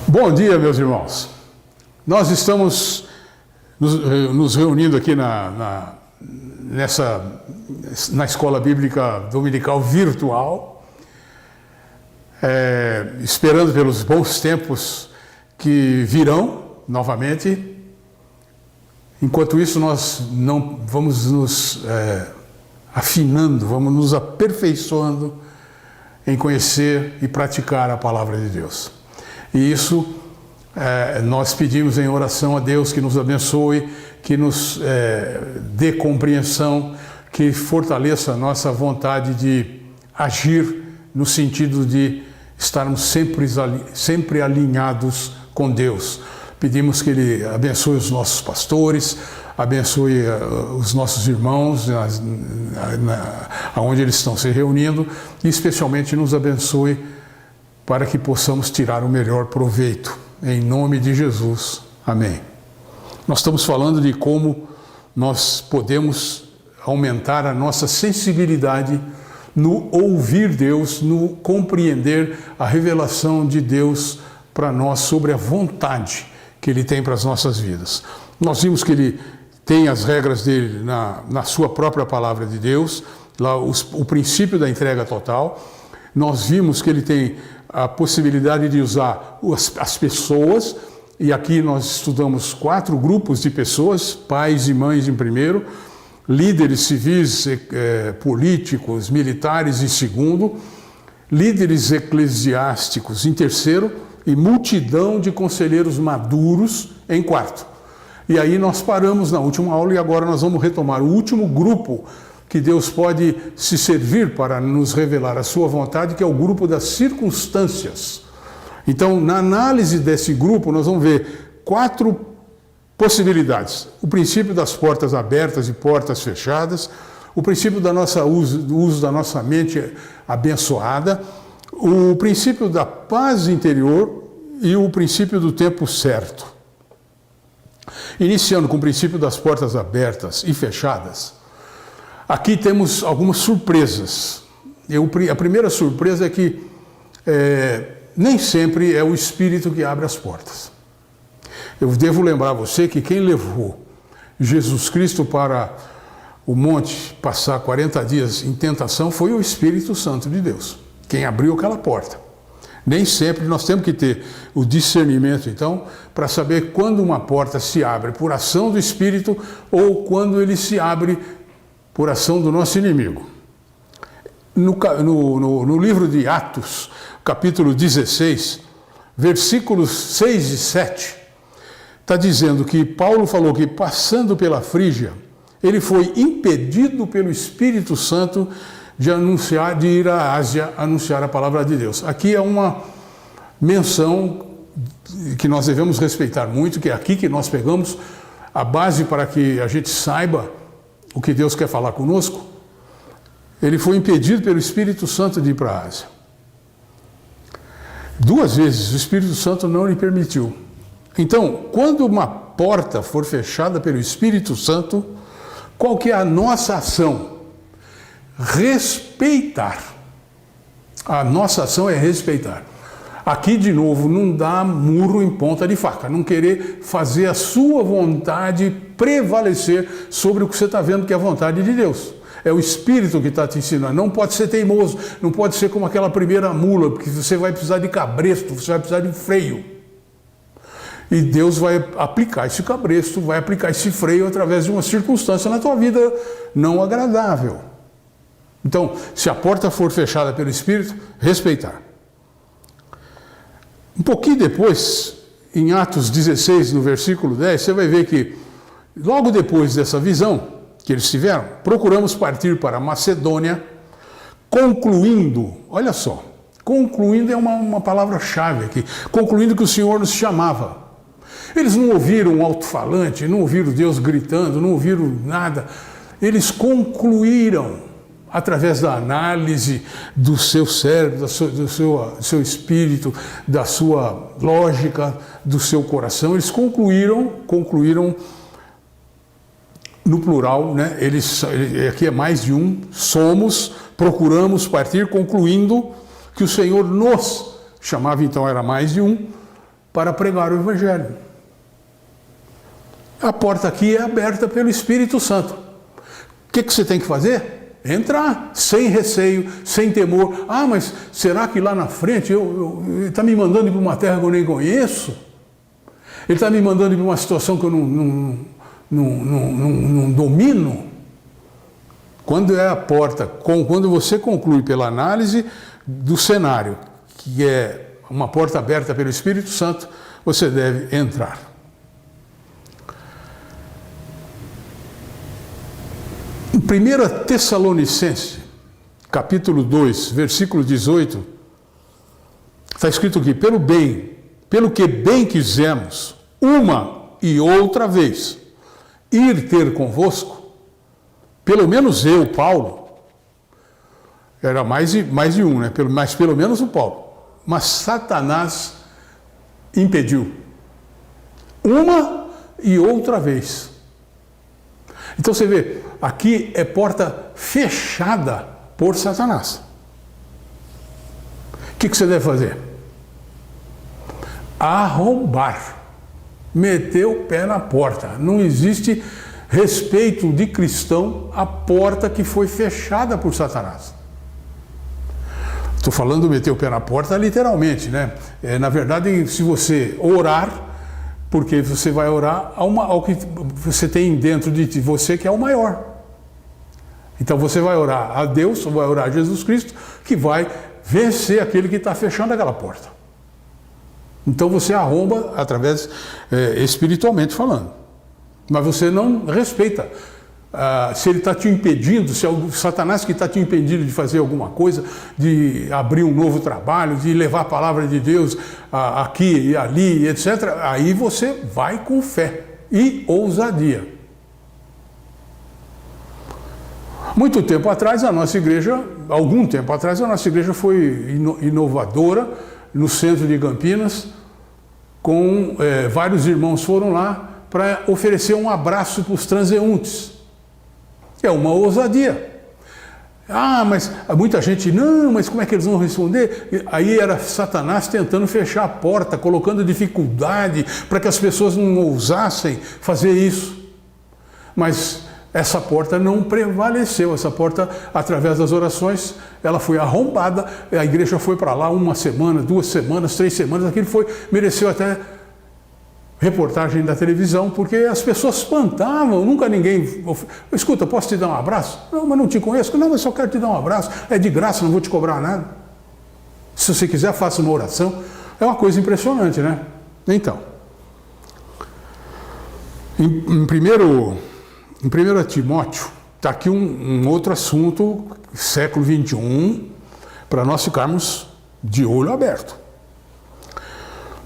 Bom dia, meus irmãos. Nós estamos nos reunindo aqui na Escola Bíblica Dominical Virtual, esperando pelos bons tempos que virão novamente. Enquanto isso, nós não vamos nos afinando, vamos nos aperfeiçoando em conhecer e praticar a palavra de Deus. E isso nós pedimos em oração a Deus que nos abençoe, que nos dê compreensão, que fortaleça a nossa vontade de agir no sentido de estarmos sempre alinhados com Deus. Pedimos que Ele abençoe os nossos pastores, abençoe os nossos irmãos, onde eles estão se reunindo, e especialmente nos abençoe para que possamos tirar o melhor proveito. Em nome de Jesus. Amém. Nós estamos falando de como nós podemos aumentar a nossa sensibilidade no ouvir Deus, no compreender a revelação de Deus para nós sobre a vontade que Ele tem para as nossas vidas. Nós vimos que Ele tem as regras dele na sua própria palavra de Deus, lá o princípio da entrega total. Nós vimos que Ele tem a possibilidade de usar as pessoas, e aqui nós estudamos 4 grupos de pessoas, pais e mães em primeiro, líderes civis, políticos, militares em segundo, líderes eclesiásticos em terceiro e multidão de conselheiros maduros em quarto. E aí nós paramos na última aula e agora nós vamos retomar o último grupo que Deus pode se servir para nos revelar a sua vontade, que é o grupo das circunstâncias. Então, na análise desse grupo, nós vamos ver 4 possibilidades. O princípio das portas abertas e portas fechadas, o princípio do uso da nossa mente abençoada, o princípio da paz interior e o princípio do tempo certo. Iniciando com o princípio das portas abertas e fechadas, aqui temos algumas surpresas. A primeira surpresa é que nem sempre é o Espírito que abre as portas. Eu devo lembrar a você que quem levou Jesus Cristo para o monte passar 40 dias em tentação foi o Espírito Santo de Deus, quem abriu aquela porta. Nem sempre nós temos que ter o discernimento, então, para saber quando uma porta se abre por ação do Espírito ou quando ele se abre por ação do nosso inimigo. No livro de Atos, capítulo 16, versículos 6 e 7, está dizendo que Paulo falou que, passando pela Frígia, ele foi impedido pelo Espírito Santo de ir à Ásia anunciar a palavra de Deus. Aqui é uma menção que nós devemos respeitar muito, que é aqui que nós pegamos a base para que a gente saiba o que Deus quer falar conosco. Ele foi impedido pelo Espírito Santo de ir para a Ásia. 2 vezes o Espírito Santo não lhe permitiu. Então, quando uma porta for fechada pelo Espírito Santo, qual que é a nossa ação? Respeitar. A nossa ação é respeitar. Aqui, de novo, não dá murro em ponta de faca, não querer fazer a sua vontade prevalecer sobre o que você está vendo que é a vontade de Deus. É o Espírito que está te ensinando. Não pode ser teimoso, não pode ser como aquela primeira mula, porque você vai precisar de cabresto, você vai precisar de freio. E Deus vai aplicar esse cabresto, vai aplicar esse freio através de uma circunstância na tua vida não agradável. Então, se a porta for fechada pelo Espírito, respeitar. Um pouquinho depois, em Atos 16, no versículo 10, você vai ver que, logo depois dessa visão que eles tiveram, procuramos partir para a Macedônia, concluindo, olha só, concluindo é uma palavra-chave aqui, concluindo que o Senhor nos chamava. Eles não ouviram um alto-falante, não ouviram Deus gritando, não ouviram nada. Eles concluíram, através da análise do seu cérebro, do seu espírito, da sua lógica, do seu coração, eles concluíram no plural, né? Aqui é mais de um, procuramos partir, concluindo que o Senhor nos chamava, então era mais de um, para pregar o Evangelho. A porta aqui é aberta pelo Espírito Santo. O que você tem que fazer? Entrar, sem receio, sem temor. Ah, mas será que lá na frente ele está me mandando ir para uma terra que eu nem conheço? Ele está me mandando ir para uma situação que eu não domino? Quando é a porta, quando você conclui pela análise do cenário, que é uma porta aberta pelo Espírito Santo, você deve entrar. Em 1 Tessalonicenses, capítulo 2, versículo 18, está escrito aqui: pelo que bem quisemos, uma e outra vez, ir ter convosco, pelo menos eu, Paulo, era mais de um, né? Mas pelo menos o Paulo. Mas Satanás impediu. Uma e outra vez. Então você vê, aqui é porta fechada por Satanás. O que você deve fazer? Arrombar. Meter o pé na porta. Não existe respeito de cristão à porta que foi fechada por Satanás. Estou falando meter o pé na porta literalmente, né? Na verdade, se você orar, porque você vai orar ao que você tem dentro de você, que é o maior. Então você vai orar a Deus, ou vai orar a Jesus Cristo, que vai vencer aquele que está fechando aquela porta. Então você arromba através, espiritualmente falando. Mas você não respeita. Se ele está te impedindo, se é o Satanás que está te impedindo de fazer alguma coisa, de abrir um novo trabalho, de levar a palavra de Deus aqui e ali, etc., aí você vai com fé e ousadia. Algum tempo atrás, a nossa igreja foi inovadora no centro de Campinas, com vários irmãos foram lá para oferecer um abraço para os transeuntes. É uma ousadia. Ah, mas muita gente, não, mas como é que eles vão responder? Aí era Satanás tentando fechar a porta, colocando dificuldade para que as pessoas não ousassem fazer isso. Mas essa porta não prevaleceu, essa porta, através das orações, ela foi arrombada, a igreja foi para lá 1 semana, 2 semanas, 3 semanas, aquilo mereceu até reportagem da televisão, porque as pessoas espantavam, nunca ninguém... Escuta, posso te dar um abraço? Não, mas não te conheço. Não, mas só quero te dar um abraço. É de graça, não vou te cobrar nada. Se você quiser, faça uma oração. É uma coisa impressionante, né? Então, em 1 Timóteo, está aqui um outro assunto, século XXI, para nós ficarmos de olho aberto.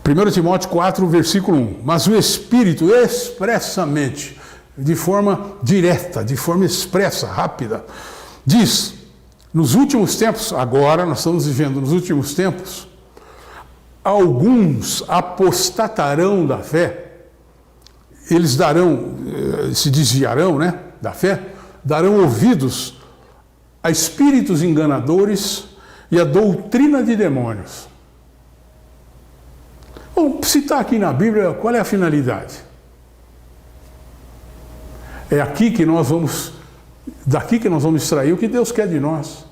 1 Timóteo 4, versículo 1. Mas o Espírito expressamente, de forma direta, de forma expressa, rápida, diz: nos últimos tempos, agora nós estamos vivendo nos últimos tempos, alguns apostatarão da fé, eles se desviarão, né, da fé, darão ouvidos a espíritos enganadores e a doutrina de demônios. Bom, se está aqui na Bíblia, qual é a finalidade? É daqui que nós vamos extrair o que Deus quer de nós.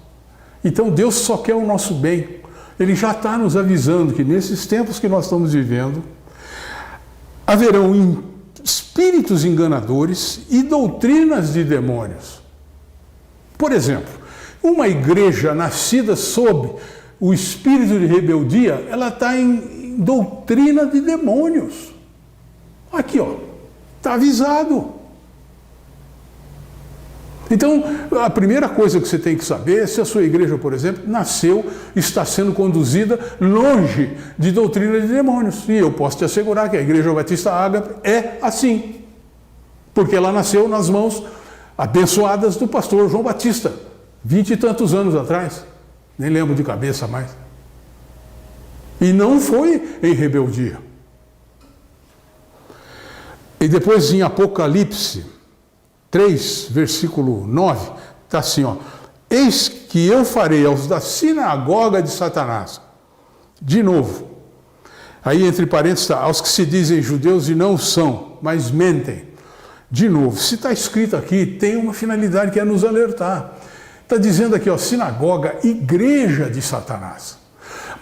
Então Deus só quer o nosso bem. Ele já está nos avisando que nesses tempos que nós estamos vivendo, haverão espíritos enganadores e doutrinas de demônios. Por exemplo, uma igreja nascida sob o espírito de rebeldia, ela está em doutrina de demônios. Aqui, ó, está avisado. Então, a primeira coisa que você tem que saber é se a sua igreja, por exemplo, está sendo conduzida longe de doutrina de demônios. E eu posso te assegurar que a Igreja Batista Ágape é assim. Porque ela nasceu nas mãos abençoadas do pastor João Batista, 20 e tantos anos atrás. Nem lembro de cabeça mais. E não foi em rebeldia. E depois em Apocalipse 3, versículo 9, está assim, ó: eis que eu farei aos da sinagoga de Satanás, de novo, Aí, entre parênteses, está, aos que se dizem judeus e não são, mas mentem. De novo, se está escrito aqui, tem uma finalidade que é nos alertar. Está dizendo aqui, ó, sinagoga, igreja de Satanás.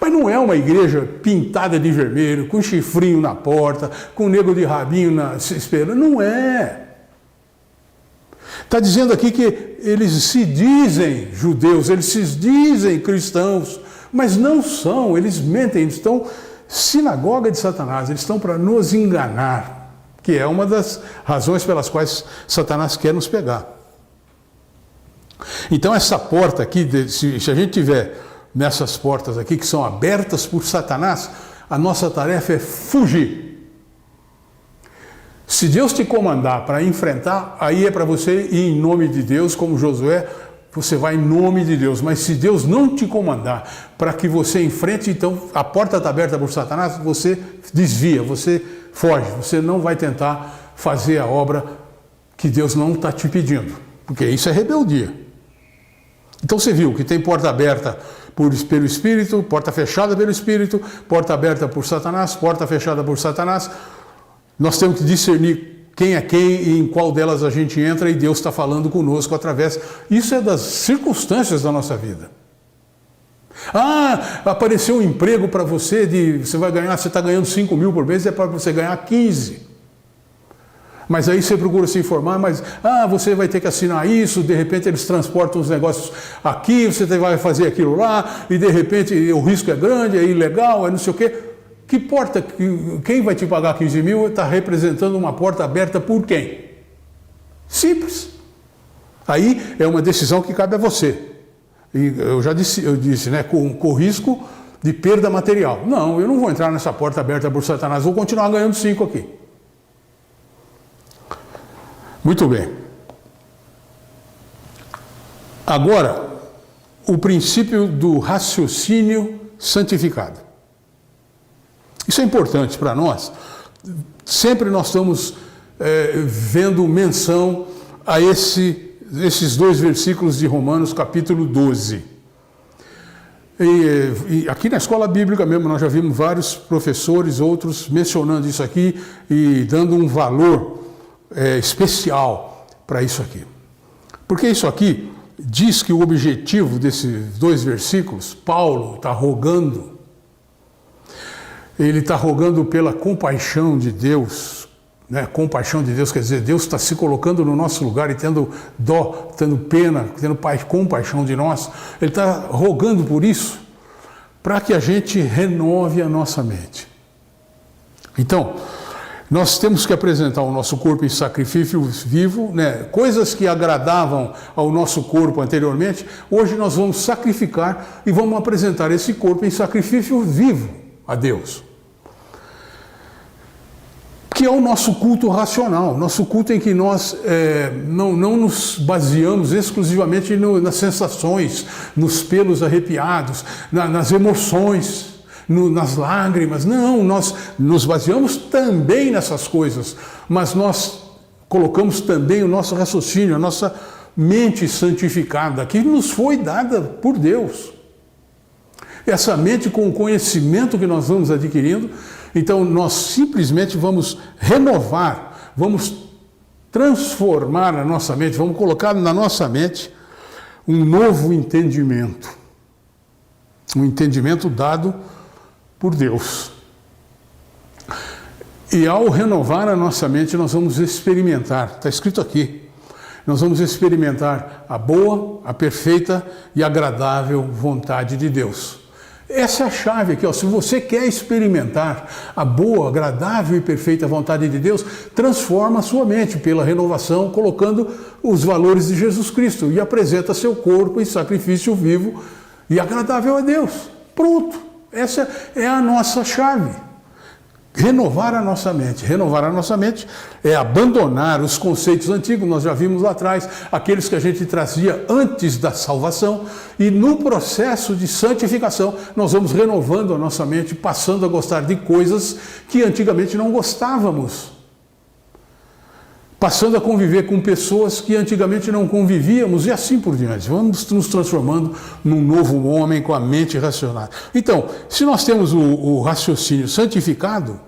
Mas não é uma igreja pintada de vermelho, com chifrinho na porta, com nego de rabinho esperando. Não é. Está dizendo aqui que eles se dizem judeus, eles se dizem cristãos, mas não são, eles mentem, eles estão sinagoga de Satanás, eles estão para nos enganar, que é uma das razões pelas quais Satanás quer nos pegar. Então essa porta aqui, se a gente tiver nessas portas aqui que são abertas por Satanás, a nossa tarefa é fugir. Se Deus te comandar para enfrentar, aí é para você ir em nome de Deus, como Josué, você vai em nome de Deus. Mas se Deus não te comandar para que você enfrente, então a porta está aberta por Satanás, você desvia, você foge, você não vai tentar fazer a obra que Deus não está te pedindo, porque isso é rebeldia. Então você viu que tem porta aberta pelo Espírito, porta fechada pelo Espírito, porta aberta por Satanás, porta fechada por Satanás. Nós temos que discernir quem é quem e em qual delas a gente entra, e Deus está falando conosco através. Isso é das circunstâncias da nossa vida. Ah, apareceu um emprego para você, você vai ganhar, você está ganhando 5 mil por mês, é para você ganhar 15. Mas aí você procura se informar, mas você vai ter que assinar isso, de repente eles transportam os negócios aqui, você vai fazer aquilo lá, e de repente o risco é grande, é ilegal, é não sei o quê. Que porta, quem vai te pagar 15 mil está representando uma porta aberta por quem? Simples. Aí é uma decisão que cabe a você. E eu disse, né, com risco de perda material. Não, eu não vou entrar nessa porta aberta por Satanás, vou continuar ganhando 5 aqui. Muito bem. Agora, o princípio do raciocínio santificado. Isso é importante para nós. Sempre nós estamos vendo menção a esses 2 versículos de Romanos, capítulo 12. E aqui na escola bíblica mesmo, nós já vimos vários professores, outros mencionando isso aqui e dando um valor especial para isso aqui. Porque isso aqui diz que o objetivo desses 2 versículos, Paulo está rogando, ele está rogando pela compaixão de Deus, né? Compaixão de Deus quer dizer, Deus está se colocando no nosso lugar e tendo dó, tendo pena, tendo compaixão de nós. Ele está rogando por isso, para que a gente renove a nossa mente. Então, nós temos que apresentar o nosso corpo em sacrifício vivo, né? Coisas que agradavam ao nosso corpo anteriormente, hoje nós vamos sacrificar e vamos apresentar esse corpo em sacrifício vivo a Deus. Que é o nosso culto racional, nosso culto em que nós não nos baseamos exclusivamente nas sensações, nos pelos arrepiados, nas emoções, nas lágrimas. Não, nós nos baseamos também nessas coisas, mas nós colocamos também o nosso raciocínio, a nossa mente santificada, que nos foi dada por Deus. Essa mente com o conhecimento que nós vamos adquirindo, então nós simplesmente vamos renovar, vamos transformar a nossa mente, vamos colocar na nossa mente um novo entendimento. Um entendimento dado por Deus. E ao renovar a nossa mente, nós vamos experimentar, está escrito aqui, nós vamos experimentar a boa, a perfeita e agradável vontade de Deus. Essa é a chave aqui, ó. Se você quer experimentar a boa, agradável e perfeita vontade de Deus, transforma a sua mente pela renovação, colocando os valores de Jesus Cristo e apresenta seu corpo em sacrifício vivo e agradável a Deus. Pronto, essa é a nossa chave. Renovar a nossa mente. Renovar a nossa mente é abandonar os conceitos antigos, nós já vimos lá atrás, aqueles que a gente trazia antes da salvação, e no processo de santificação nós vamos renovando a nossa mente, passando a gostar de coisas que antigamente não gostávamos. passando a conviver com pessoas que antigamente não convivíamos e assim por diante. Vamos nos transformando num novo homem com a mente racional. Então, se nós temos o raciocínio santificado,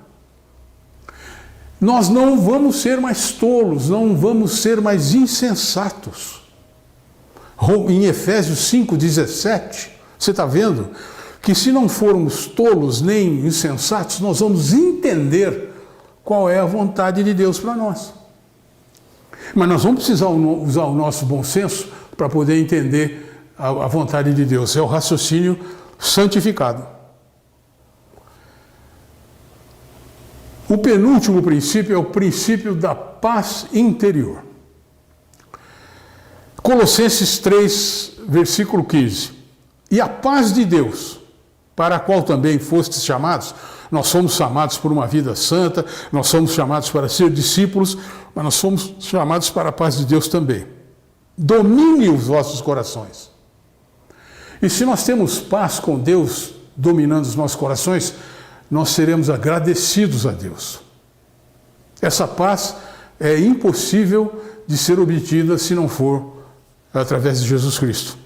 nós não vamos ser mais tolos, não vamos ser mais insensatos. Em Efésios 5,17, você está vendo que se não formos tolos nem insensatos, nós vamos entender qual é a vontade de Deus para nós. Mas nós vamos precisar usar o nosso bom senso para poder entender a vontade de Deus. É o raciocínio santificado. O penúltimo princípio é o princípio da paz interior. Colossenses 3, versículo 15. E a paz de Deus, para a qual também fostes chamados, nós somos chamados por uma vida santa, nós somos chamados para ser discípulos, mas nós somos chamados para a paz de Deus também. Domine os vossos corações. E se nós temos paz com Deus dominando os nossos corações, nós seremos agradecidos a Deus. Essa paz é impossível de ser obtida se não for através de Jesus Cristo.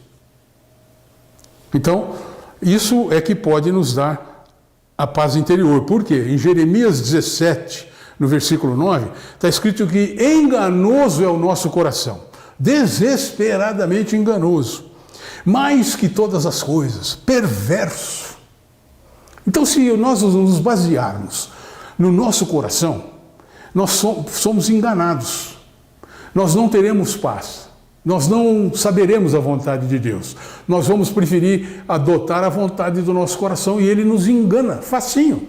Então, isso é que pode nos dar a paz interior. Por quê? Em Jeremias 17, no versículo 9, está escrito que enganoso é o nosso coração, desesperadamente enganoso, mais que todas as coisas, perverso. Então, se nós nos basearmos no nosso coração, nós somos enganados. Nós não teremos paz. Nós não saberemos a vontade de Deus. Nós vamos preferir adotar a vontade do nosso coração e ele nos engana, facinho.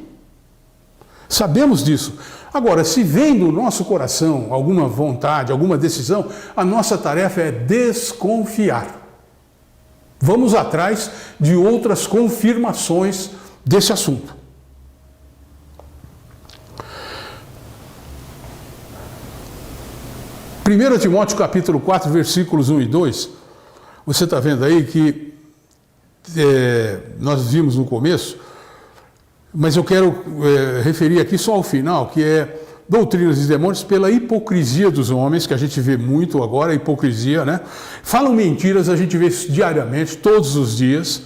Sabemos disso. Agora, se vem do nosso coração alguma vontade, alguma decisão, a nossa tarefa é desconfiar. Vamos atrás de outras confirmações desse assunto. Primeiro Timóteo capítulo 4, versículos 1 e 2, você está vendo aí que nós vimos no começo, mas eu quero referir aqui só ao final, que é doutrinas e demônios pela hipocrisia dos homens, que a gente vê muito agora, a hipocrisia, né? Falam mentiras, a gente vê isso diariamente, todos os dias,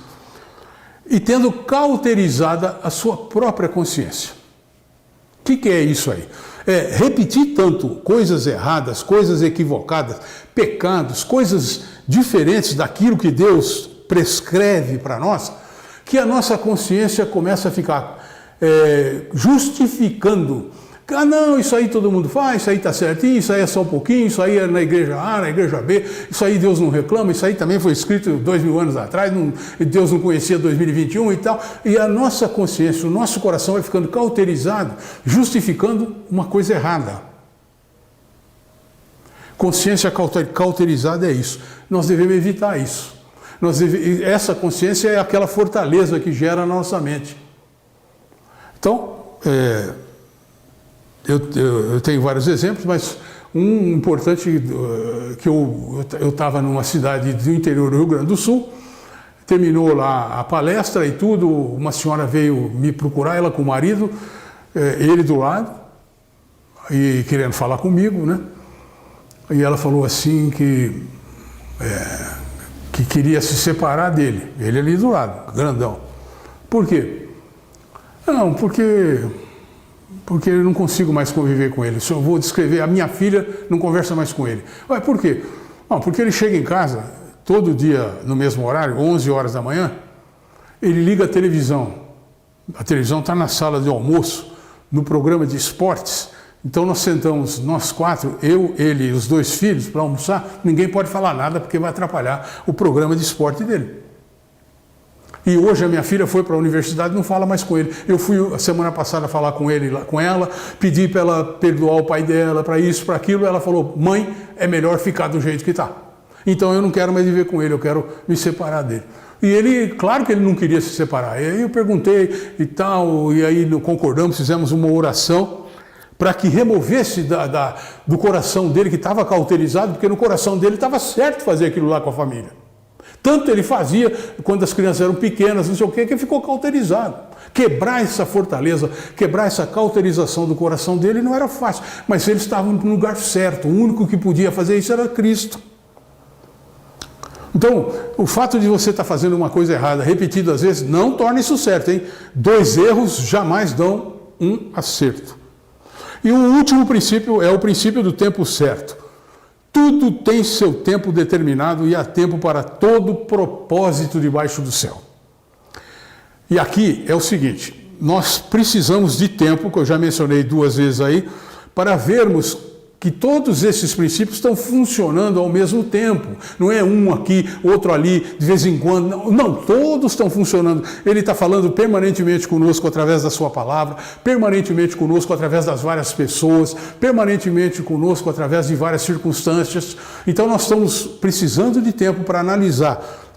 e tendo cauterizada a sua própria consciência. O que é isso aí? É repetir tanto coisas erradas, coisas equivocadas, pecados, coisas diferentes daquilo que Deus prescreve para nós, que a nossa consciência começa a ficar justificando. Ah, não, isso aí todo mundo faz, isso aí está certinho, isso aí é só um pouquinho, isso aí é na igreja A, na igreja B, isso aí Deus não reclama, isso aí também foi escrito 2000 anos atrás, Deus não conhecia 2021 e tal. E a nossa consciência, o nosso coração vai ficando cauterizado, justificando uma coisa errada. Consciência cauterizada é isso. Nós devemos evitar isso. Essa consciência é aquela fortaleza que gera na nossa mente. Então, eu tenho vários exemplos, mas um importante que eu estava numa cidade do interior do Rio Grande do Sul, terminou lá a palestra e tudo, uma senhora veio me procurar, ela com o marido, ele do lado, e querendo falar comigo, né? E ela falou assim que queria se separar dele, ele ali do lado, grandão. Por quê? Não, porque eu não consigo mais conviver com ele. Se eu vou descrever, a minha filha não conversa mais com ele. Ué, por quê? Não, porque ele chega em casa, todo dia no mesmo horário, 11 horas da manhã, ele liga a televisão. A televisão está na sala de almoço, no programa de esportes. Então nós sentamos, nós quatro, eu, ele e os dois filhos, para almoçar. Ninguém pode falar nada porque vai atrapalhar o programa de esporte dele. E hoje a minha filha foi para a universidade e não fala mais com ele. Eu fui a semana passada falar com ela, pedi para ela perdoar o pai dela, para isso, para aquilo. Ela falou, mãe, é melhor ficar do jeito que está. Então eu não quero mais viver com ele, eu quero me separar dele. E ele, claro que ele não queria se separar. E aí eu perguntei e tal, e aí concordamos, fizemos uma oração para que removesse do coração dele, que estava cauterizado, porque no coração dele estava certo fazer aquilo lá com a família. Tanto ele fazia quando as crianças eram pequenas, não sei o quê, que ficou cauterizado. Quebrar essa fortaleza, quebrar essa cauterização do coração dele não era fácil, mas ele estava no lugar certo. O único que podia fazer isso era Cristo. Então, o fato de você estar fazendo uma coisa errada repetidas vezes não torna isso certo, hein? 2 erros jamais dão um acerto. E o último princípio é o princípio do tempo certo. Tudo tem seu tempo determinado e há tempo para todo propósito debaixo do céu. E aqui é o seguinte, nós precisamos de tempo, que eu já mencionei 2 vezes aí, para vermos que todos esses princípios estão funcionando ao mesmo tempo. Não é um aqui, outro ali, de vez em quando. Não, todos estão funcionando. Ele está falando permanentemente conosco através da sua palavra, permanentemente conosco através das várias pessoas, permanentemente conosco através de várias circunstâncias. Então nós estamos precisando de tempo para analisar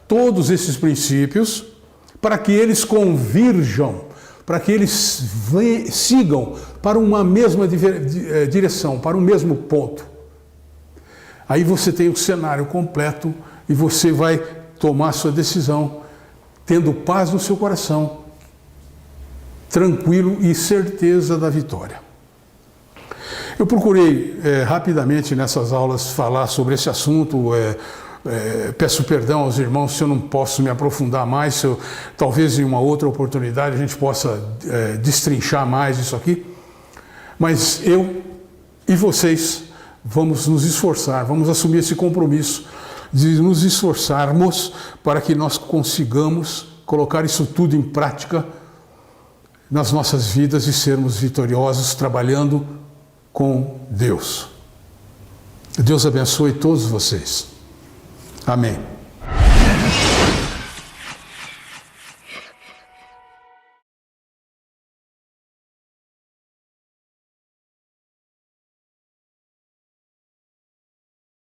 todos esses princípios, para que eles convirjam, para que eles sigam para uma mesma direção, para um mesmo ponto. Aí você tem o cenário completo e você vai tomar sua decisão, tendo paz no seu coração, tranquilo e certeza da vitória. Eu procurei rapidamente nessas aulas falar sobre esse assunto. Peço perdão aos irmãos se eu não posso me aprofundar mais, talvez em uma outra oportunidade a gente possa destrinchar mais isso aqui, mas eu e vocês vamos nos esforçar, vamos assumir esse compromisso de nos esforçarmos para que nós consigamos colocar isso tudo em prática nas nossas vidas e sermos vitoriosos trabalhando com Deus. Deus abençoe todos vocês. Amém.